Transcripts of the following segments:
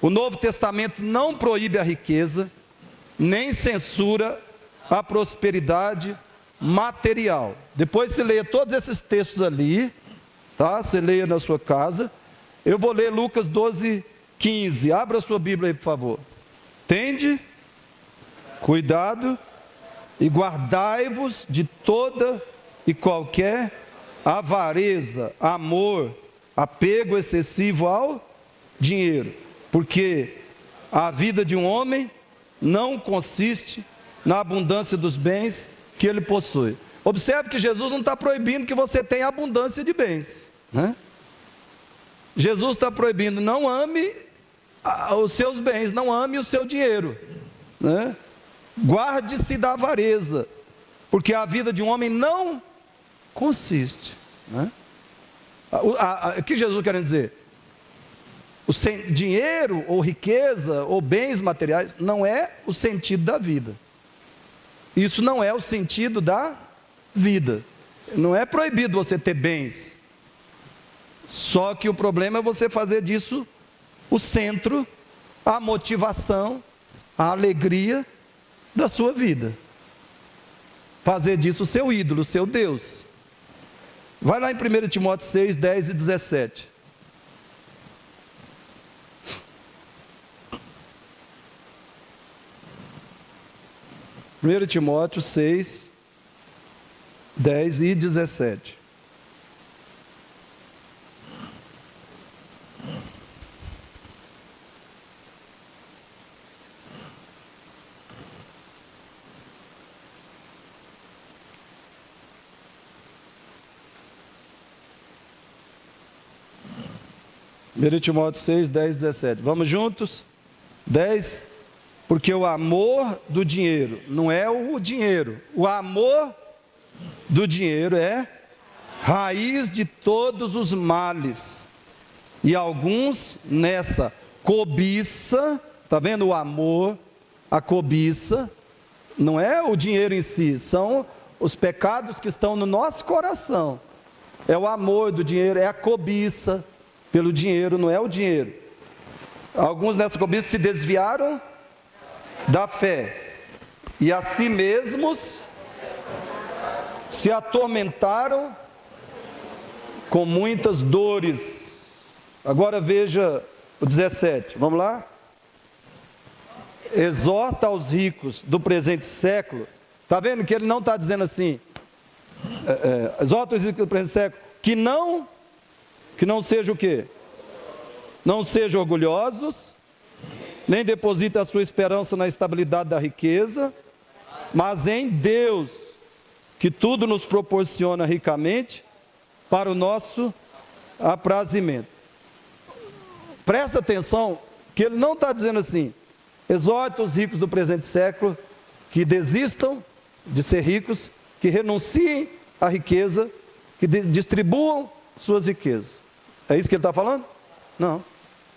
O Novo Testamento não proíbe a riqueza, nem censura a prosperidade material. Depois você leia todos esses textos ali, tá? Você leia na sua casa. Eu vou ler Lucas 12:15. Abra a sua Bíblia aí, por favor. Tende cuidado e guardai-vos de toda e qualquer avareza, amor, apego excessivo ao dinheiro, porque a vida de um homem não consiste na abundância dos bens que ele possui. Observe que Jesus não está proibindo que você tenha abundância de bens, né? Jesus está proibindo: não ame os seus bens, não ame o seu dinheiro, né? Guarde-se da avareza, porque a vida de um homem não consiste, né? O que Jesus quer dizer? Dinheiro ou riqueza ou bens materiais não é o sentido da vida. Isso não é o sentido da vida. Não é proibido você ter bens, só que o problema é você fazer disso o centro, a motivação, a alegria da sua vida, fazer disso o seu ídolo, o seu Deus. Vai lá em 1 Timóteo 6, 10 e 17. Primeiro Timóteo 6, 10 e 17. Primeiro Timóteo 6, 10 e 17. Vamos juntos? 10. Porque o amor do dinheiro, não é o dinheiro, o amor do dinheiro é raiz de todos os males. E alguns nessa cobiça, está vendo o amor, a cobiça, não é o dinheiro em si, são os pecados que estão no nosso coração. É o amor do dinheiro, é a cobiça pelo dinheiro, não é o dinheiro. Alguns nessa cobiça se desviaram da fé, e a si mesmos se atormentaram com muitas dores. Agora veja o 17, vamos lá? Exorta aos ricos do presente século. Está vendo que ele não está dizendo assim, exorta os ricos do presente século, que não seja o quê? Não sejam orgulhosos, nem deposita a sua esperança na estabilidade da riqueza, mas em Deus, que tudo nos proporciona ricamente para o nosso aprazimento. Presta atenção que ele não está dizendo assim: exorta os ricos do presente século que desistam de ser ricos, que renunciem à riqueza, que distribuam suas riquezas. É isso que ele está falando? Não.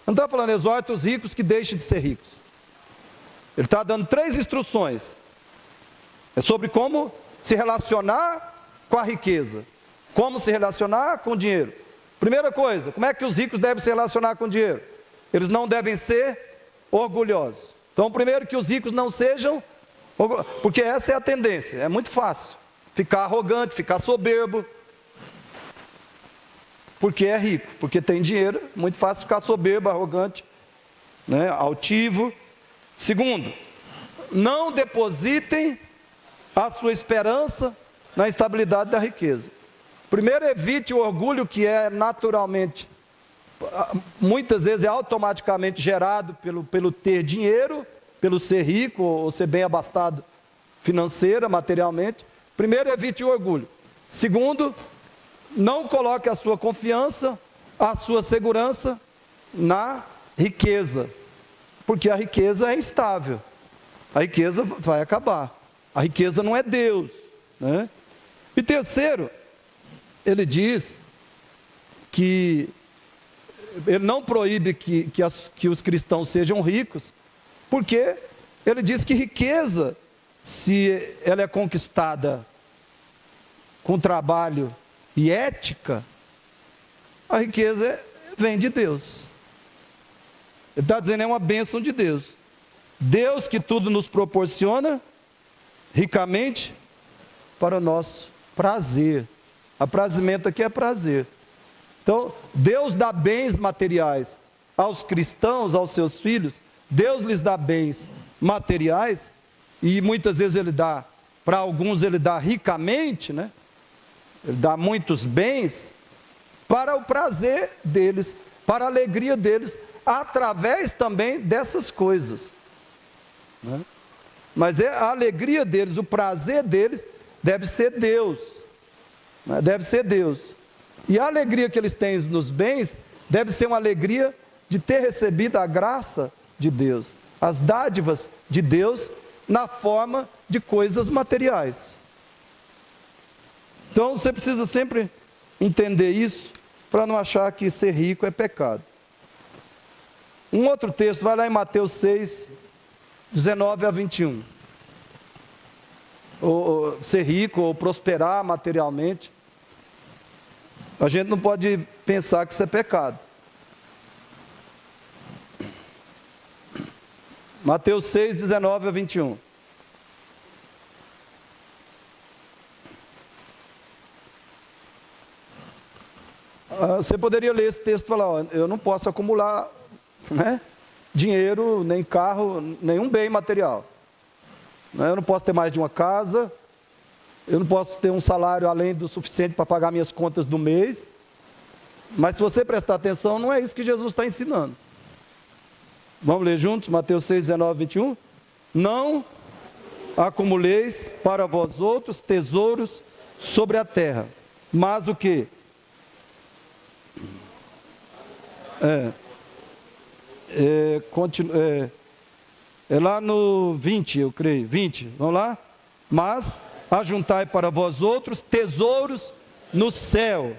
Não está falando exorta os ricos que deixem de ser ricos. Ele está dando 3 instruções. É sobre como se relacionar com a riqueza, como se relacionar com o dinheiro. Primeira coisa, como é que os ricos devem se relacionar com o dinheiro? Eles não devem ser orgulhosos. Então, primeiro, que os ricos não sejam orgulhosos, porque essa é a tendência. É muito fácil ficar arrogante, ficar soberbo, porque é rico, porque tem dinheiro. Muito fácil ficar soberbo, arrogante, né, altivo. Segundo, não depositem a sua esperança na estabilidade da riqueza. Primeiro, evite o orgulho que é naturalmente, muitas vezes é automaticamente gerado pelo ter dinheiro, pelo ser rico ou ser bem abastado financeira, materialmente. Primeiro, evite o orgulho. Segundo, não coloque a sua confiança, a sua segurança na riqueza, porque a riqueza é instável, a riqueza vai acabar, a riqueza não é Deus, né? E terceiro, ele diz que ele não proíbe que os cristãos sejam ricos, porque ele diz que riqueza, se ela é conquistada com trabalho e ética, a riqueza vem de Deus. Ele está dizendo, é uma bênção de Deus. Deus que tudo nos proporciona ricamente para o nosso prazer. Aprazimento aqui é prazer. Então, Deus dá bens materiais aos cristãos, aos seus filhos. Deus lhes dá bens materiais, e muitas vezes Ele dá, para alguns Ele dá ricamente, né? Ele dá muitos bens, para o prazer deles, para a alegria deles, através também dessas coisas, né? Mas a alegria deles, o prazer deles, deve ser Deus, né? Deve ser Deus. E a alegria que eles têm nos bens, deve ser uma alegria de ter recebido a graça de Deus, as dádivas de Deus, na forma de coisas materiais. Então você precisa sempre entender isso, para não achar que ser rico é pecado. Um outro texto, vai lá em Mateus 6, 19 a 21. Ou ser rico, ou prosperar materialmente, a gente não pode pensar que isso é pecado. Mateus 6, 19 a 21. Você poderia ler esse texto e falar, ó, eu não posso acumular, né, dinheiro, nem carro, nenhum bem material. Eu não posso ter mais de uma casa, eu não posso ter um salário além do suficiente para pagar minhas contas do mês. Mas se você prestar atenção, não é isso que Jesus está ensinando. Vamos ler juntos, Mateus 6, 19, 21. Não acumuleis para vós outros tesouros sobre a terra, mas o quê? É lá no 20, eu creio, 20, vamos lá? Mas ajuntai para vós outros tesouros no céu,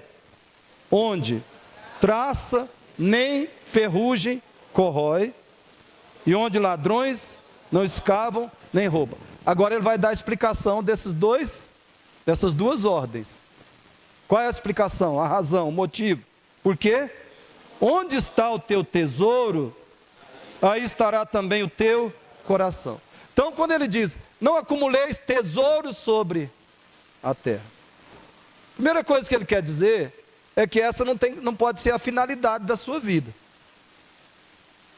onde traça nem ferrugem corrói, e onde ladrões não escavam nem roubam. Agora ele vai dar a explicação dessas duas ordens. Qual é a explicação, a razão, o motivo? Por quê? Onde está o teu tesouro, aí estará também o teu coração. Então quando ele diz, não acumuleis tesouros sobre a terra, a primeira coisa que ele quer dizer é que essa não pode ser a finalidade da sua vida.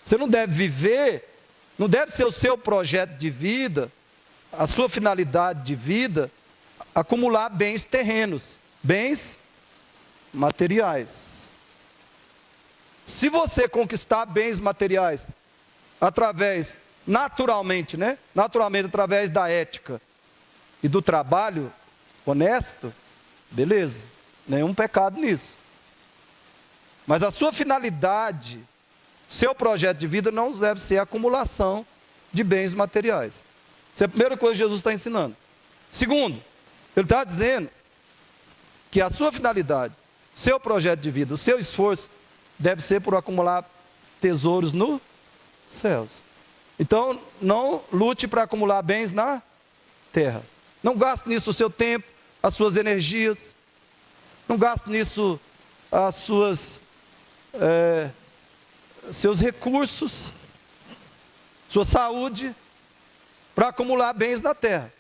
Você não deve viver, não deve ser o seu projeto de vida, a sua finalidade de vida, acumular bens terrenos, bens materiais. Se você conquistar bens materiais através, naturalmente, né? Naturalmente, através da ética e do trabalho honesto, beleza, nenhum pecado nisso. Mas a sua finalidade, seu projeto de vida não deve ser a acumulação de bens materiais. Essa é a primeira coisa que Jesus está ensinando. Segundo, ele está dizendo que a sua finalidade, seu projeto de vida, o seu esforço, deve ser por acumular tesouros nos céus. Então, não lute para acumular bens na terra. Não gaste nisso o seu tempo, as suas energias. Não gaste nisso as seus recursos, sua saúde, para acumular bens na terra.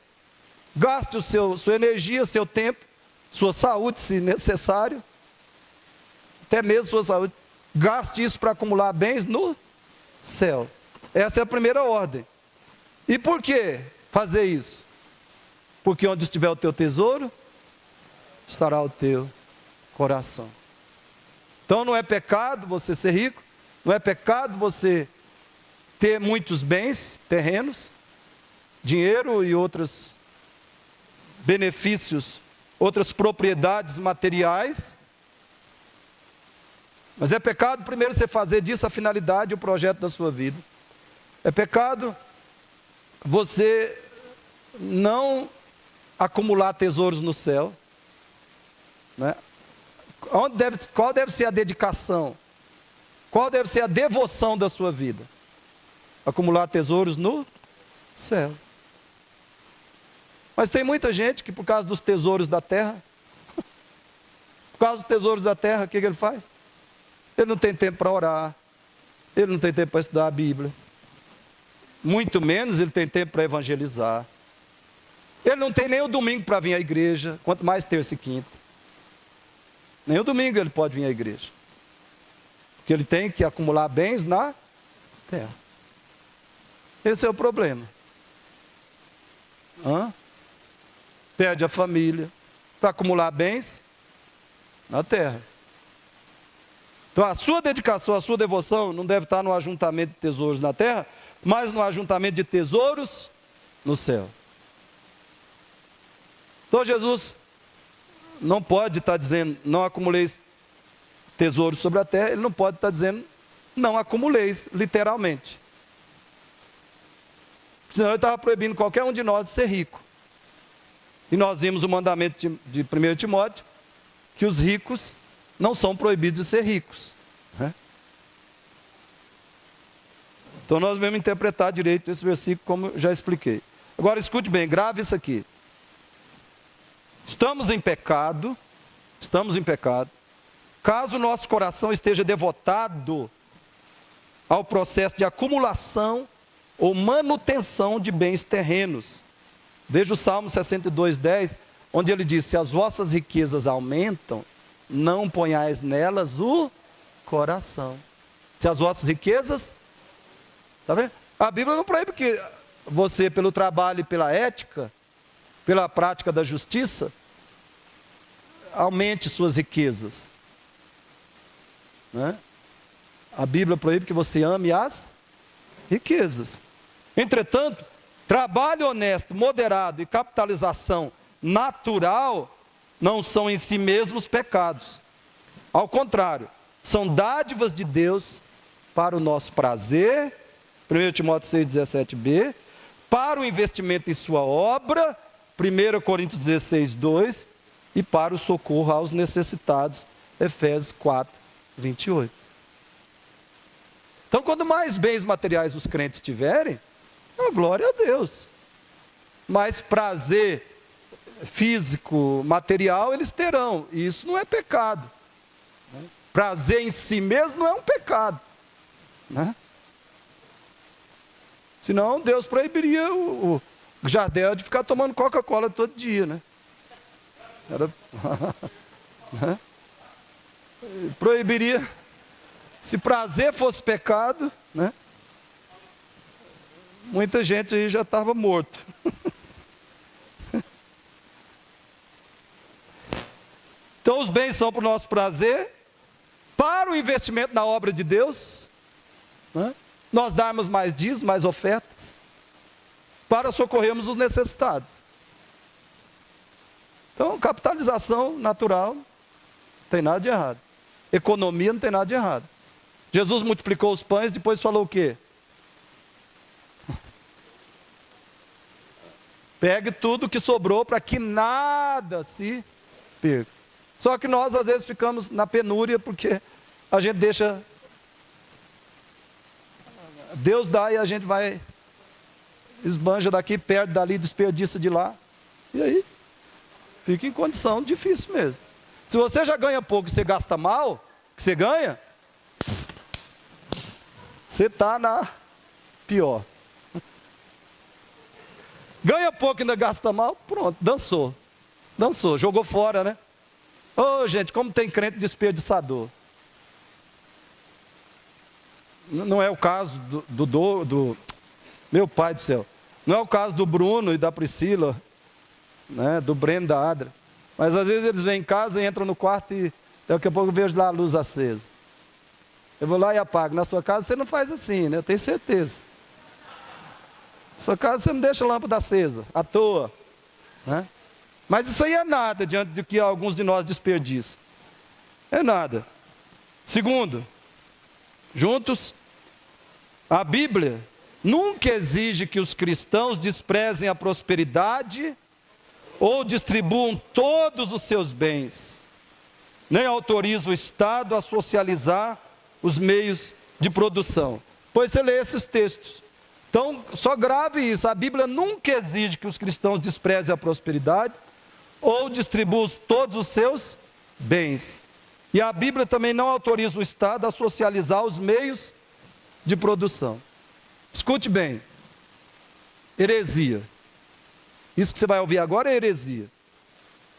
Gaste sua energia, seu tempo, sua saúde, se necessário, até mesmo sua saúde. Gaste isso para acumular bens no céu. Essa é a primeira ordem. E por que fazer isso? Porque onde estiver o teu tesouro, estará o teu coração. Então não é pecado você ser rico, não é pecado você ter muitos bens terrenos, dinheiro e outros benefícios, outras propriedades materiais. Mas é pecado primeiro você fazer disso a finalidade e o projeto da sua vida. É pecado você não acumular tesouros no céu, né? Qual deve ser a dedicação? Qual deve ser a devoção da sua vida? Acumular tesouros no céu. Mas tem muita gente que por causa dos tesouros da terra, por causa dos tesouros da terra, o que ele faz? Ele não tem tempo para orar, ele não tem tempo para estudar a Bíblia. Muito menos ele tem tempo para evangelizar. Ele não tem nem o domingo para vir à igreja, quanto mais terça e quinta. Nem o domingo ele pode vir à igreja. Porque ele tem que acumular bens na terra. Esse é o problema. Perde a família para acumular bens na terra. Então a sua dedicação, a sua devoção não deve estar no ajuntamento de tesouros na terra, mas no ajuntamento de tesouros no céu. Então Jesus não pode estar dizendo, não acumuleis tesouros sobre a terra, ele não pode estar dizendo, não acumuleis, literalmente. Senão ele estava proibindo qualquer um de nós de ser rico. E nós vimos o mandamento de 1 Timóteo, que os ricos não são proibidos de ser ricos. Né? Então nós vamos interpretar direito esse versículo, como já expliquei. Agora escute bem, grave isso aqui. Estamos em pecado, caso o nosso coração esteja devotado ao processo de acumulação ou manutenção de bens terrenos. Veja o Salmo 62:10, onde ele diz, se as vossas riquezas aumentam, não ponhais nelas o coração. Se as vossas riquezas, está vendo? A Bíblia não proíbe que você, pelo trabalho e pela ética, pela prática da justiça, aumente suas riquezas. Né? A Bíblia proíbe que você ame as riquezas. Entretanto, trabalho honesto, moderado e capitalização natural não são em si mesmos pecados. Ao contrário, são dádivas de Deus para o nosso prazer, 1 Timóteo 6,17b, para o investimento em sua obra, 1 Coríntios 16:2, e para o socorro aos necessitados, Efésios 4:28. Então, quanto mais bens materiais os crentes tiverem, glória a Deus. Mais prazer físico, material, eles terão. E isso não é pecado. Prazer em si mesmo não é um pecado. Né? Senão, Deus proibiria o Jardel de ficar tomando Coca-Cola todo dia. Né? Né? Proibiria. Se prazer fosse pecado, né? Muita gente aí já estava morto. Então os bens são para o nosso prazer, para o investimento na obra de Deus, né? Nós darmos mais dízimos, mais ofertas, para socorrermos os necessitados. Então capitalização natural, não tem nada de errado. Economia não tem nada de errado. Jesus multiplicou os pães, depois falou o quê? Pegue tudo que sobrou para que nada se perca. Só que nós às vezes ficamos na penúria porque a gente deixa Deus dá e a gente vai esbanja daqui, perde dali, desperdiça de lá. E aí fica em condição difícil mesmo. Se você já ganha pouco e você gasta mal, que você ganha, você está na pior. Ganha pouco e ainda gasta mal, pronto, dançou, jogou fora, né? Ô gente, como tem crente desperdiçador. Não é o caso do meu pai do céu, não é o caso do Bruno e da Priscila, né? Do Breno e da Adra, mas às vezes eles vêm em casa e entram no quarto e daqui a pouco eu vejo lá a luz acesa. Eu vou lá e apago. Na sua casa você não faz assim, né? Eu tenho certeza. Na sua casa você não deixa a lâmpada acesa, à toa. Né? Mas isso aí é nada diante do que alguns de nós desperdiçam. É nada. Segundo, juntos, a Bíblia nunca exige que os cristãos desprezem a prosperidade ou distribuam todos os seus bens. Nem autoriza o Estado a socializar os meios de produção. Pois você lê esses textos. Então, só grave isso. A Bíblia nunca exige que os cristãos desprezem a prosperidade ou distribuam todos os seus bens. E a Bíblia também não autoriza o Estado a socializar os meios de produção. Escute bem, heresia. Isso que você vai ouvir agora é heresia.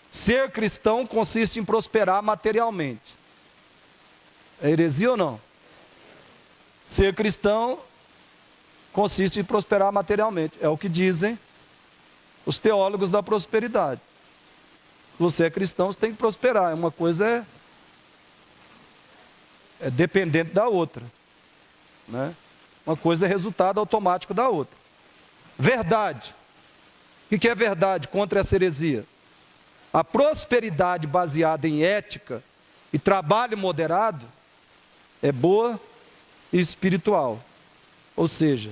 Ser cristão consiste em prosperar materialmente. É heresia ou não? Ser cristão consiste em prosperar materialmente. É o que dizem os teólogos da prosperidade. Se você é cristão, você tem que prosperar. Uma coisa é dependente da outra, né? Uma coisa é resultado automático da outra. Verdade. O que é verdade contra essa heresia? A prosperidade baseada em ética e trabalho moderado é boa e espiritual. Ou seja,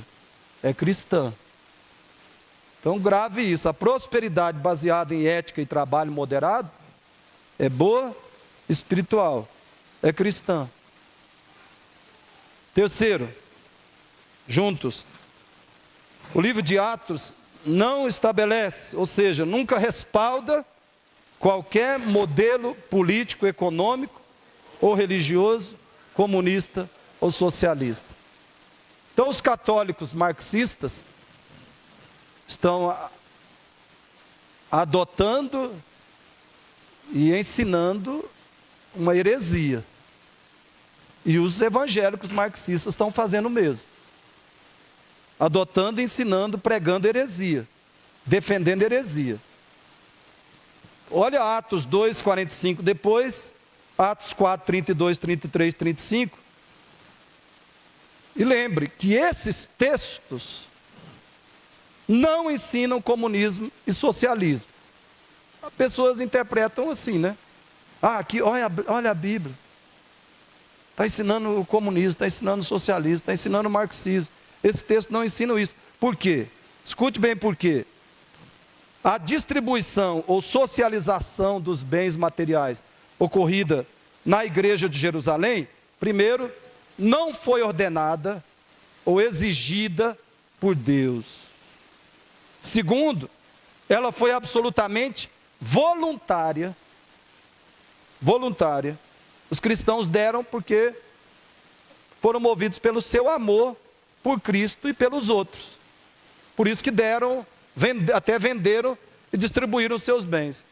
é cristã. Então grave isso, a prosperidade baseada em ética e trabalho moderado é boa, espiritual, é cristã. Terceiro, juntos, o livro de Atos não estabelece, ou seja, nunca respalda qualquer modelo político, econômico ou religioso, comunista ou socialista. Então os católicos marxistas estão adotando e ensinando uma heresia. E os evangélicos marxistas estão fazendo o mesmo. Adotando, ensinando, pregando heresia. Defendendo heresia. Olha Atos 2, 45 depois, Atos 4, 32, 33, 35. E lembre que esses textos não ensinam comunismo e socialismo. As pessoas interpretam assim, né? Ah, aqui, olha a Bíblia. Está ensinando o comunismo, está ensinando o socialismo, está ensinando o marxismo. Esses textos não ensinam isso. Por quê? Escute bem por quê. A distribuição ou socialização dos bens materiais ocorrida na igreja de Jerusalém, primeiro, não foi ordenada ou exigida por Deus. Segundo, ela foi absolutamente voluntária. Voluntária. Os cristãos deram porque foram movidos pelo seu amor por Cristo e pelos outros. Por isso que deram, até venderam e distribuíram seus bens.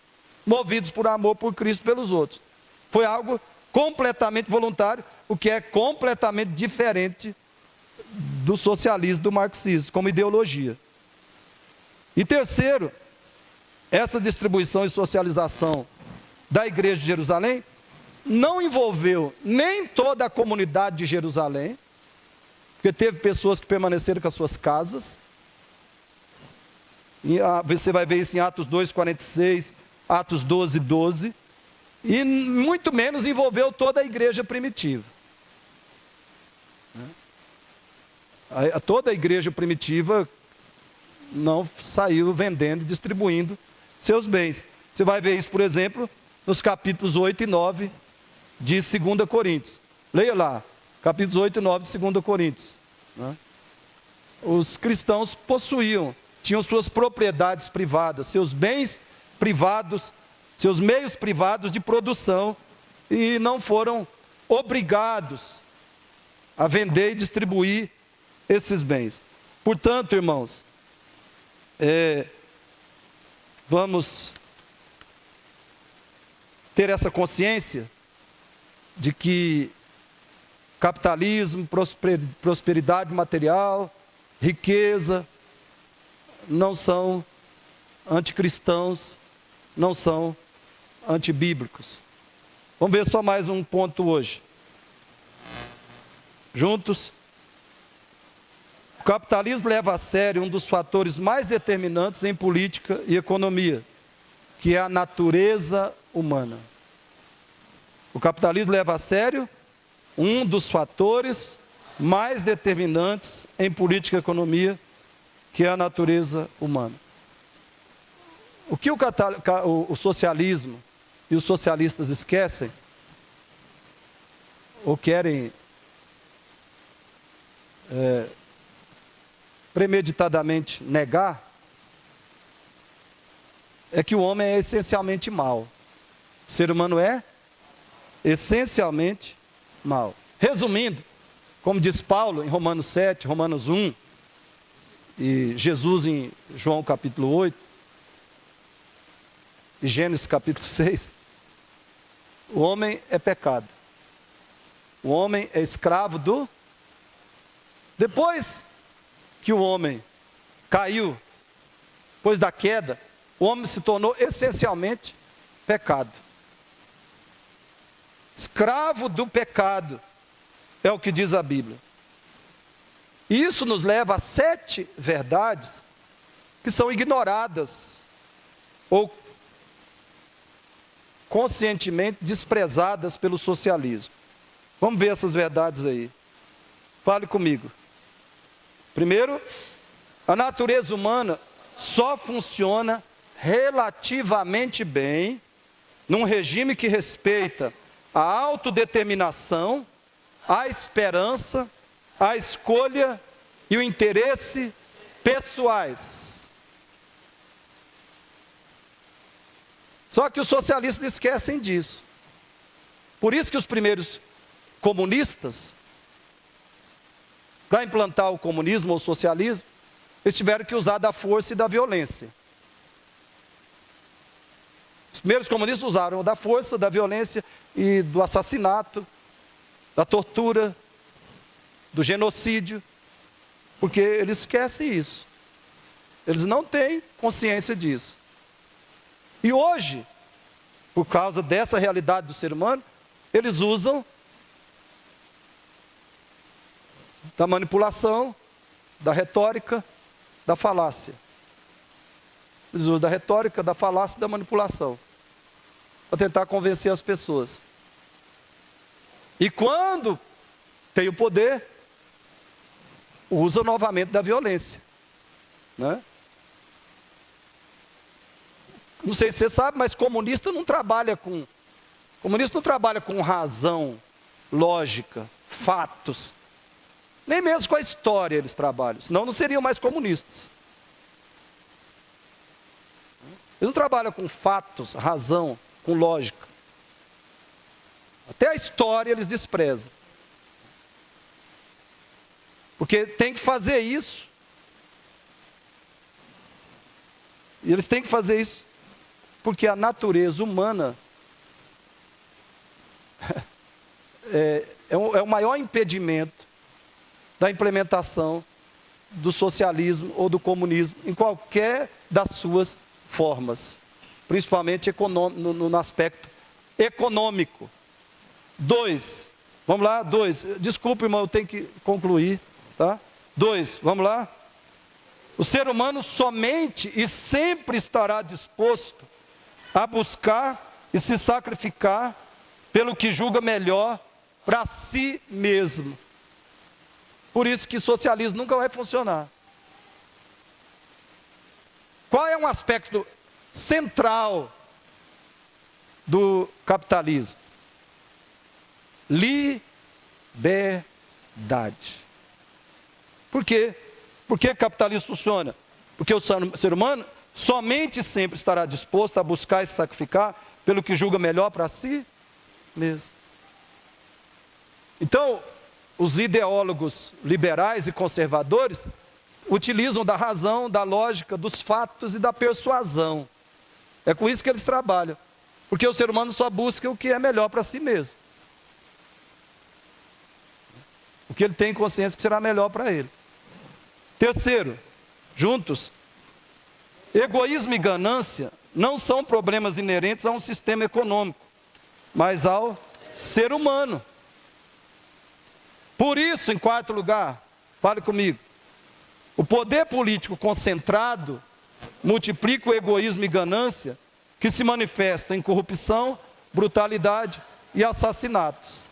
Movidos por amor por Cristo e pelos outros. Foi algo completamente voluntário, o que é completamente diferente do socialismo, do marxismo, como ideologia. E terceiro, essa distribuição e socialização da igreja de Jerusalém não envolveu nem toda a comunidade de Jerusalém, porque teve pessoas que permaneceram com as suas casas. E você vai ver isso em Atos 2, 46, Atos 12, 12. E muito menos envolveu toda a igreja primitiva. Toda a igreja primitiva não saiu vendendo e distribuindo seus bens. Você vai ver isso, por exemplo, nos capítulos 8 e 9 de 2 Coríntios. Leia lá, capítulos 8 e 9 de 2 Coríntios. Os cristãos possuíam, tinham suas propriedades privadas, seus bens privados, seus meios privados de produção, e não foram obrigados a vender e distribuir esses bens. Portanto, irmãos, vamos ter essa consciência de que capitalismo, prosperidade material, riqueza, não são anticristãos, não são antibíblicos. Vamos ver só mais um ponto hoje. Juntos. O capitalismo leva a sério um dos fatores mais determinantes em política e economia, que é a natureza humana. O capitalismo leva a sério um dos fatores mais determinantes em política e economia, que é a natureza humana. O que o socialismo e os socialistas esquecem, ou querem premeditadamente negar, é que o homem é essencialmente mau. O ser humano é essencialmente mau. Resumindo, como diz Paulo em Romanos 7, Romanos 1, e Jesus em João capítulo 8, e Gênesis capítulo 6, o homem é pecado. O homem é escravo do... Depois que o homem caiu, depois da queda, o homem se tornou essencialmente pecado. Escravo do pecado, é o que diz a Bíblia. E isso nos leva a 7 verdades que são ignoradas ou conscientemente desprezadas pelo socialismo. Vamos ver essas verdades aí. Fale comigo. Primeiro, a natureza humana só funciona relativamente bem num regime que respeita a autodeterminação, a esperança, a escolha e o interesse pessoais. Só que os socialistas esquecem disso. Por isso que os primeiros comunistas, para implantar o comunismo ou o socialismo, eles tiveram que usar da força e da violência. Os primeiros comunistas usaram da força, da violência e do assassinato, da tortura, do genocídio, porque eles esquecem isso. Eles não têm consciência disso. E hoje, por causa dessa realidade do ser humano, eles usam da manipulação, da retórica, da falácia. Eles usam da retórica, da falácia e da manipulação para tentar convencer as pessoas. E quando tem o poder, usa novamente da violência, né? Não sei se você sabe, mas comunista não trabalha com razão, lógica, fatos. Nem mesmo com a história eles trabalham, senão não seriam mais comunistas. Eles não trabalham com fatos, razão, com lógica. Até a história eles desprezam. Porque tem que fazer isso. E eles têm que fazer isso porque a natureza humana é o maior impedimento da implementação do socialismo ou do comunismo em qualquer das suas formas, principalmente no aspecto econômico. 2, vamos lá, 2, desculpe, irmão, eu tenho que concluir, tá? 2, vamos lá. O ser humano somente e sempre estará disposto a buscar e se sacrificar pelo que julga melhor para si mesmo. Por isso que socialismo nunca vai funcionar. Qual é um aspecto central do capitalismo? Liberdade. Por quê? Por que o capitalismo funciona? Porque o ser humano somente sempre estará disposto a buscar e se sacrificar pelo que julga melhor para si mesmo. Então, os ideólogos liberais e conservadores utilizam da razão, da lógica, dos fatos e da persuasão. É com isso que eles trabalham. Porque o ser humano só busca o que é melhor para si mesmo. O que ele tem consciência que será melhor para ele. Terceiro, juntos, egoísmo e ganância não são problemas inerentes a um sistema econômico, mas ao ser humano. Por isso, em quarto lugar, fale comigo, o poder político concentrado multiplica o egoísmo e ganância que se manifestam em corrupção, brutalidade e assassinatos.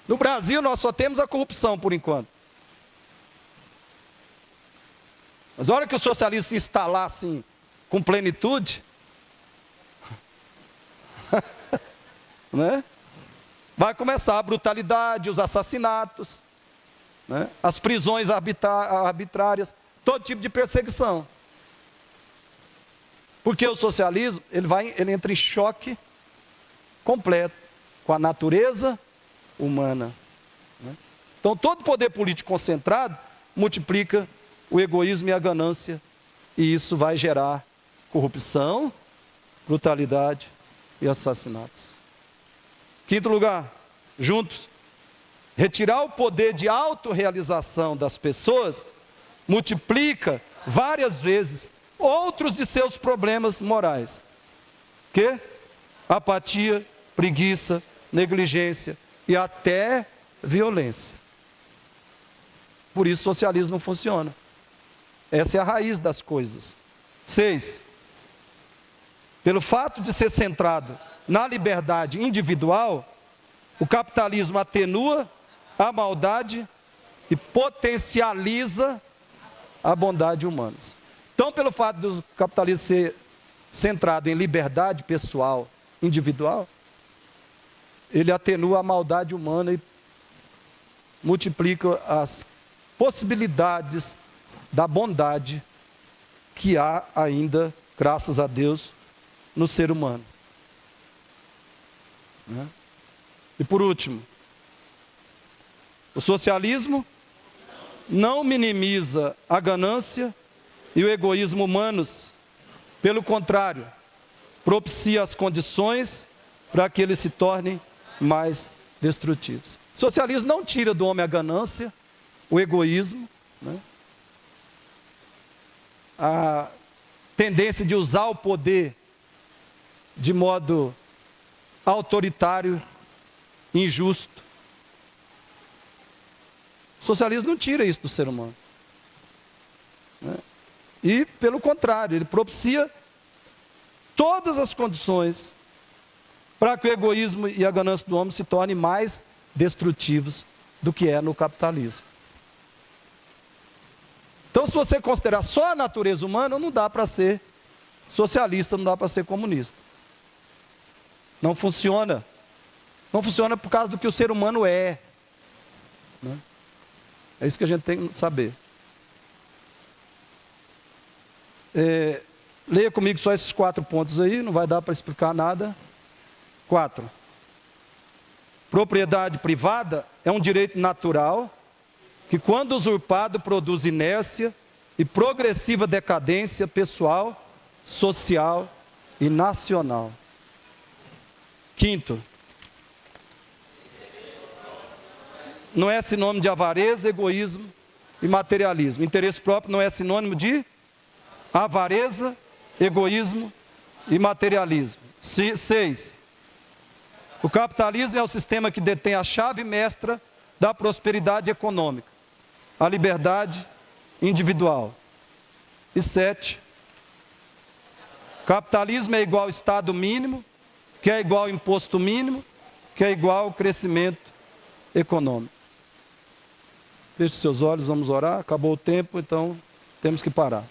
No Brasil, nós só temos a corrupção por enquanto. Mas a hora que o socialismo se instalar assim, com plenitude, né? Vai começar a brutalidade, os assassinatos, né? As prisões arbitrárias, todo tipo de perseguição. Porque o socialismo, ele entra em choque completo com a natureza humana. Então, todo poder político concentrado multiplica o egoísmo e a ganância, e isso vai gerar corrupção, brutalidade e assassinatos. Quinto lugar, juntos, retirar o poder de autorrealização das pessoas multiplica várias vezes outros de seus problemas morais. Que? Apatia, preguiça, negligência e até violência. Por isso o socialismo não funciona. Essa é a raiz das coisas. 6. Pelo fato de ser centrado na liberdade individual, o capitalismo atenua a maldade e potencializa a bondade humana. Então, pelo fato do capitalismo ser centrado em liberdade pessoal, individual, ele atenua a maldade humana e multiplica as possibilidades da bondade que há ainda, graças a Deus, no ser humano. E por último, o socialismo não minimiza a ganância e o egoísmo humanos, pelo contrário, propicia as condições para que eles se tornem mais destrutivos. O socialismo não tira do homem a ganância, o egoísmo, a tendência de usar o poder de modo autoritário, injusto. O socialismo não tira isso do ser humano. E, pelo contrário, ele propicia todas as condições para que o egoísmo e a ganância do homem se tornem mais destrutivos do que é no capitalismo. Então, se você considerar só a natureza humana, não dá para ser socialista, não dá para ser comunista. Não funciona. Não funciona por causa do que o ser humano é. É isso que a gente tem que saber. Leia comigo só esses 4 pontos aí, não vai dar para explicar nada. 4. Propriedade privada é um direito natural que, quando usurpado, produz inércia e progressiva decadência pessoal, social e nacional. 5. Não é sinônimo de avareza, egoísmo e materialismo. Interesse próprio não é sinônimo de avareza, egoísmo e materialismo. 6. O capitalismo é o sistema que detém a chave mestra da prosperidade econômica, a liberdade individual. E 7. Capitalismo é igual ao Estado mínimo, que é igual ao imposto mínimo, que é igual ao crescimento econômico. Feche seus olhos, vamos orar. Acabou o tempo, então temos que parar.